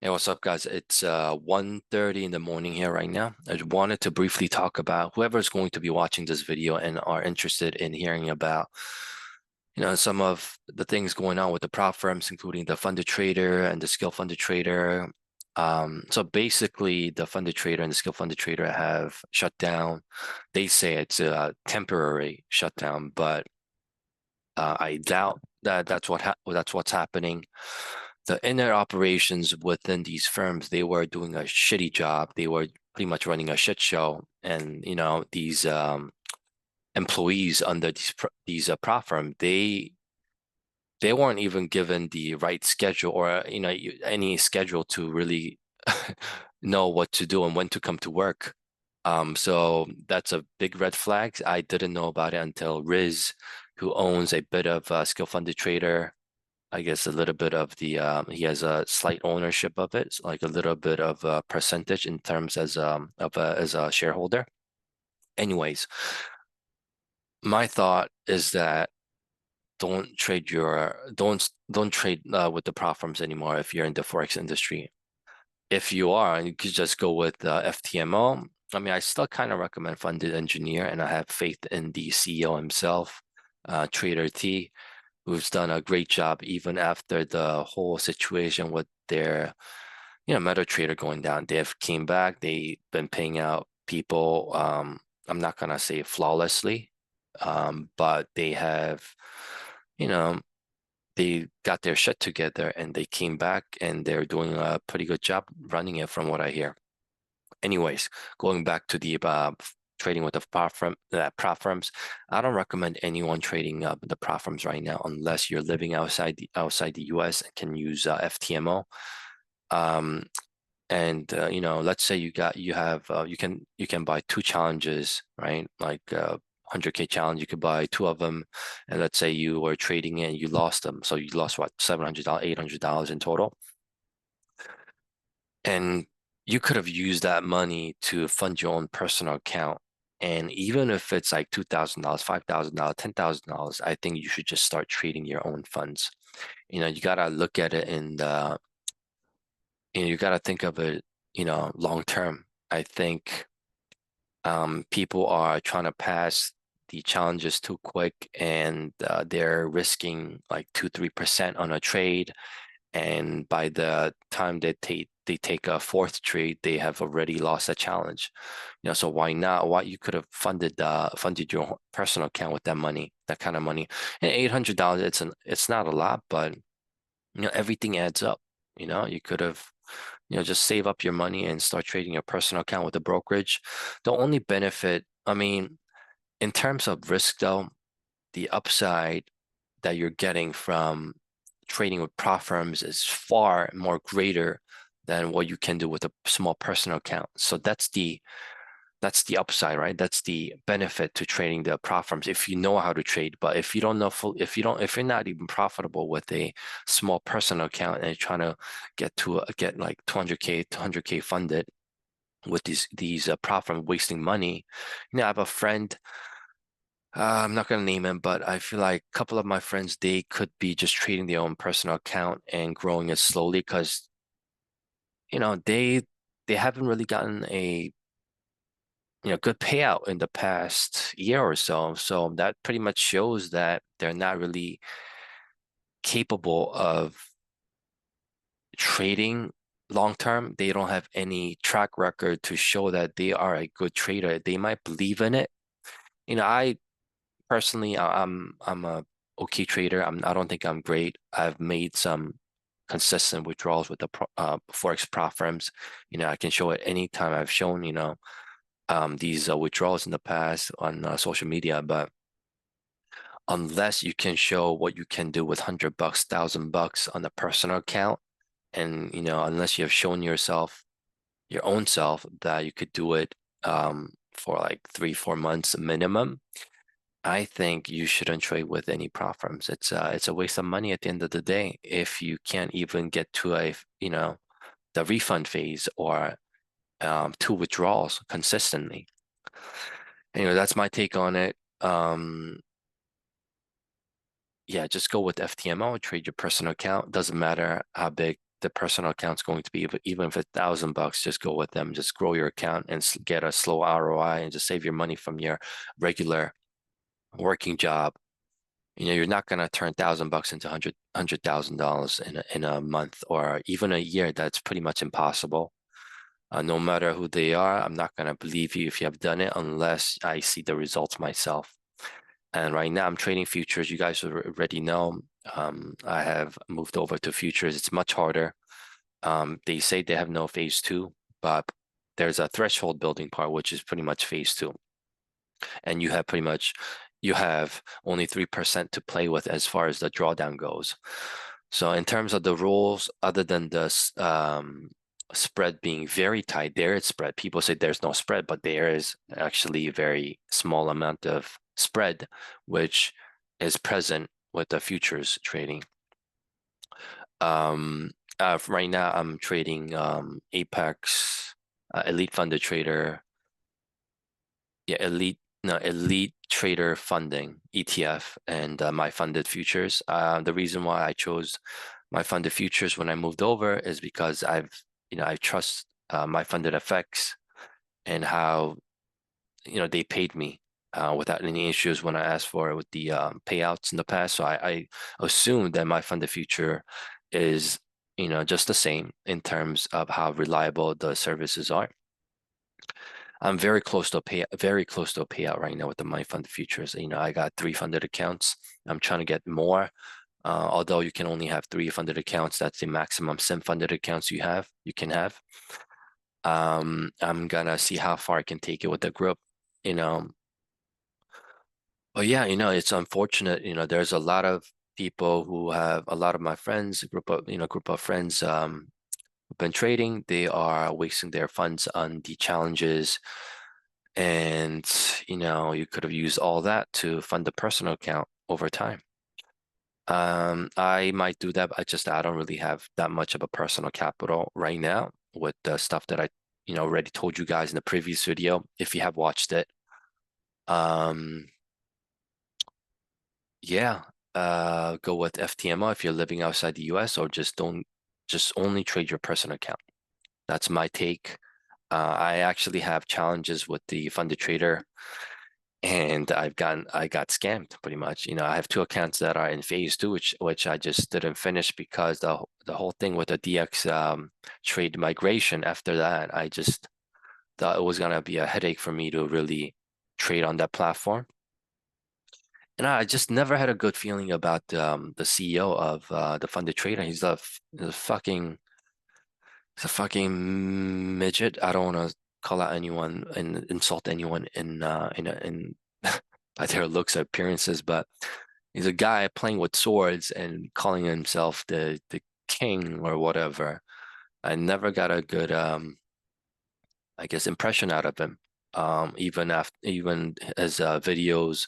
Hey, what's up, guys? It's 1:30 in the morning here right now. I just wanted to briefly talk about whoever's going to be watching this video and are interested in hearing about, some of the things going on with the prop firms, including the funded trader and the skill funded trader. So basically, the funded trader and the skill funded trader have shut down. They say it's a temporary shutdown, but I doubt that that's what's happening. The inner operations within these firms, they were doing a shitty job. They were pretty much running a shit show, and these employees under these prop firm, they weren't even given the right schedule or any schedule to really know what to do and when to come to work. So that's a big red flag. I didn't know about it until Riz, who owns a bit of skill funded trader, I guess a little bit of the he has a slight ownership of it, so like a little bit of a percentage in terms as a shareholder. Anyways, my thought is that don't trade with the prop firms anymore if you're in the forex industry. If you are, you could just go with FTMO. I mean, I still kind of recommend funded engineer, and I have faith in the CEO himself, Trader T, who's done a great job even after the whole situation with their, MetaTrader going down. They have came back. They've been paying out people. I'm not gonna say flawlessly, but they have, you know, they got their shit together and they came back and they're doing a pretty good job running it from what I hear. Anyways, going back to the trading with the prop firms, I don't recommend anyone trading the prop firms right now unless you're living outside the US and can use FTMO. Um, and let's say you can buy two challenges, right? Like 100K challenge, you could buy two of them, and let's say you were trading it and you lost them, so you lost what, $700, $800 in total. And you could have used that money to fund your own personal account. And even if it's like $2,000, $5,000, $10,000, I think you should just start trading your own funds. You gotta look at it you gotta think of it, long term. I think people are trying to pass the challenges too quick, and they're risking like 2-3% on a trade, and by the time they take a fourth trade, they have already lost a challenge. So why not? Why you could have funded your personal account with that money, that kind of money. And $800, it's not a lot, but everything adds up. You could have, just save up your money and start trading your personal account with a brokerage. The only benefit, I mean, in terms of risk though, the upside that you're getting from trading with prop firms is far more greater than what you can do with a small personal account. So that's the upside, right? That's the benefit to trading the prop firms if you know how to trade. But if you don't know if you're not even profitable with a small personal account and you're trying to get like 200K funded with these prop firms wasting money. I have a friend. I'm not gonna name him, but I feel like a couple of my friends, they could be just trading their own personal account and growing it slowly because they haven't really gotten a good payout in the past year or so. So that pretty much shows that they're not really capable of trading long term. They don't have any track record to show that they are a good trader. They might believe in it. I personally, I'm a okay trader. I don't think I'm great. I've made some consistent withdrawals with the forex prop firms. I can show it anytime. I've shown these withdrawals in the past on social media, but unless you can show what you can do with $100, $1,000 on a personal account, and unless you have shown your own self that you could do it for like 3-4 months minimum, I think you shouldn't trade with any prop firms. It's a waste of money at the end of the day if you can't even get to the refund phase or two withdrawals consistently. Anyway, that's my take on it. Yeah, just go with FTMO, trade your personal account. Doesn't matter how big the personal account's going to be, even if it's $1,000, just go with them. Just grow your account and get a slow ROI and just save your money from your regular working job. You're not gonna turn $1,000 into $100,000 in a month or even a year. That's pretty much impossible. No matter who they are, I'm not gonna believe you if you have done it unless I see the results myself. And right now I'm trading futures. You guys already know. I have moved over to futures. It's much harder. They say they have no phase two, but there's a threshold building part, which is pretty much phase two. And you have only 3% to play with as far as the drawdown goes. So in terms of the rules, other than the spread being very tight, there is spread. People say there's no spread, but there is actually a very small amount of spread, which is present with the futures trading. Right now I'm trading Apex, Elite Funded Trader, Elite Trader Funding ETF, and my funded futures. The reason why I chose my funded futures when I moved over is because I trust my funded FX and how they paid me without any issues when I asked for it with the payouts in the past. So I assume that my funded future is just the same in terms of how reliable the services are. I'm very close to a payout right now with the money funded futures. I got 3 funded accounts. I'm trying to get more. Although you can only have 3 funded accounts, that's the maximum sim funded accounts you can have. I'm gonna see how far I can take it with the group, you know. But yeah, it's unfortunate. There's a lot of people who have a lot of my friends, group of friends who've been trading. They are wasting their funds on the challenges. And, you could have used all that to fund the personal account over time. I might do that, but I don't really have that much of a personal capital right now with the stuff that I, already told you guys in the previous video, if you have watched it. Um, yeah, go with FTMO if you're living outside the US, or just only trade your personal account. That's my take. I actually have challenges with the funded trader, and I got scammed pretty much. I have 2 accounts that are in phase two, which I just didn't finish because the whole thing with the DX trade migration. After that, I just thought it was gonna be a headache for me to really trade on that platform. And I just never had a good feeling about the CEO of the funded trader. He's a fucking midget. I don't want to call out anyone and insult anyone in by their looks or appearances, but he's a guy playing with swords and calling himself the king or whatever. I never got a good I guess impression out of him. Even his videos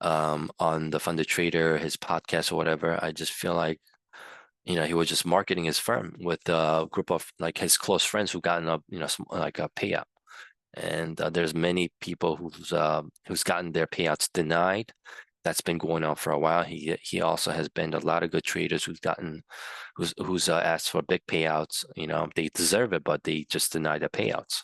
on the funded trader, his podcast or whatever, I just feel like he was just marketing his firm with a group of like his close friends who gotten like a payout. And there's many people who's gotten their payouts denied. That's been going on for a while. He also has been a lot of good traders who's asked for big payouts. They deserve it, but they just deny the payouts.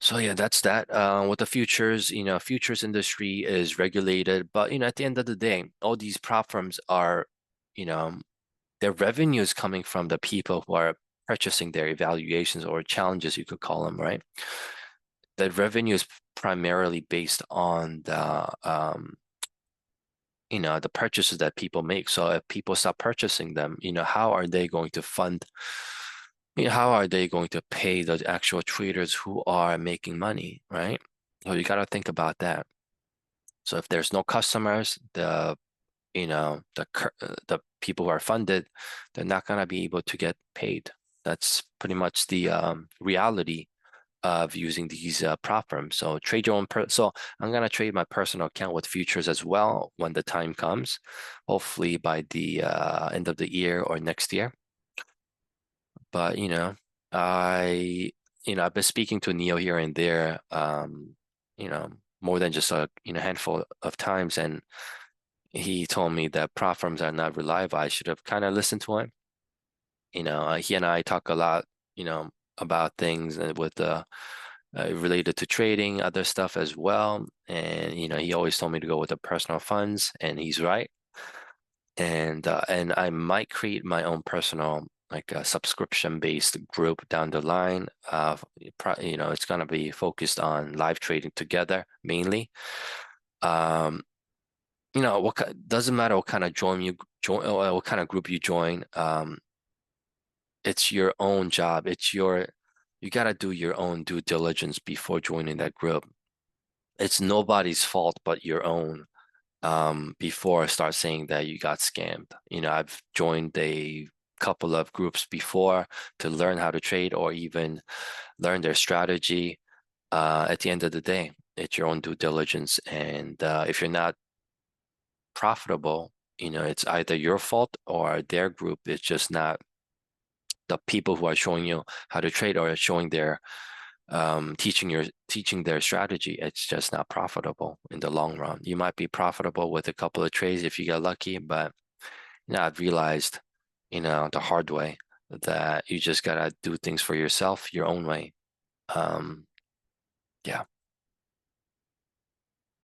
So yeah, that's that. With the futures, futures industry is regulated, but at the end of the day, all these prop firms are, you know, their revenue is coming from the people who are purchasing their evaluations or challenges, you could call them, right? The revenue is primarily based on the purchases that people make. So if people stop purchasing them, how are they going to fund? How are they going to pay the actual traders who are making money, right? So you got to think about that. So if there's no customers, the people who are funded, they're not going to be able to get paid. That's pretty much the reality of using these prop firms. So trade your own. So I'm going to trade my personal account with futures as well when the time comes, hopefully by the end of the year or next year. But I've been speaking to Neo here and there, more than just a handful of times, and he told me that prop firms are not reliable. I should have kind of listened to him. He and I talk a lot, about things with related to trading, other stuff as well. And he always told me to go with the personal funds, and he's right. And I might create my own personal like a subscription-based group down the line. It's gonna be focused on live trading together mainly. Um, doesn't matter what kind of what kind of group you join. It's your own job. You gotta do your own due diligence before joining that group. It's nobody's fault but your own. Before I start saying that you got scammed. I've joined a couple of groups before to learn how to trade or even learn their strategy. At the end of the day, it's your own due diligence. And if you're not profitable, it's either your fault or their group is just not the people who are showing you how to trade or showing their teaching their strategy. It's just not profitable in the long run. You might be profitable with a couple of trades if you get lucky, but I've realized, the hard way that you just gotta do things for yourself, your own way. Um, yeah.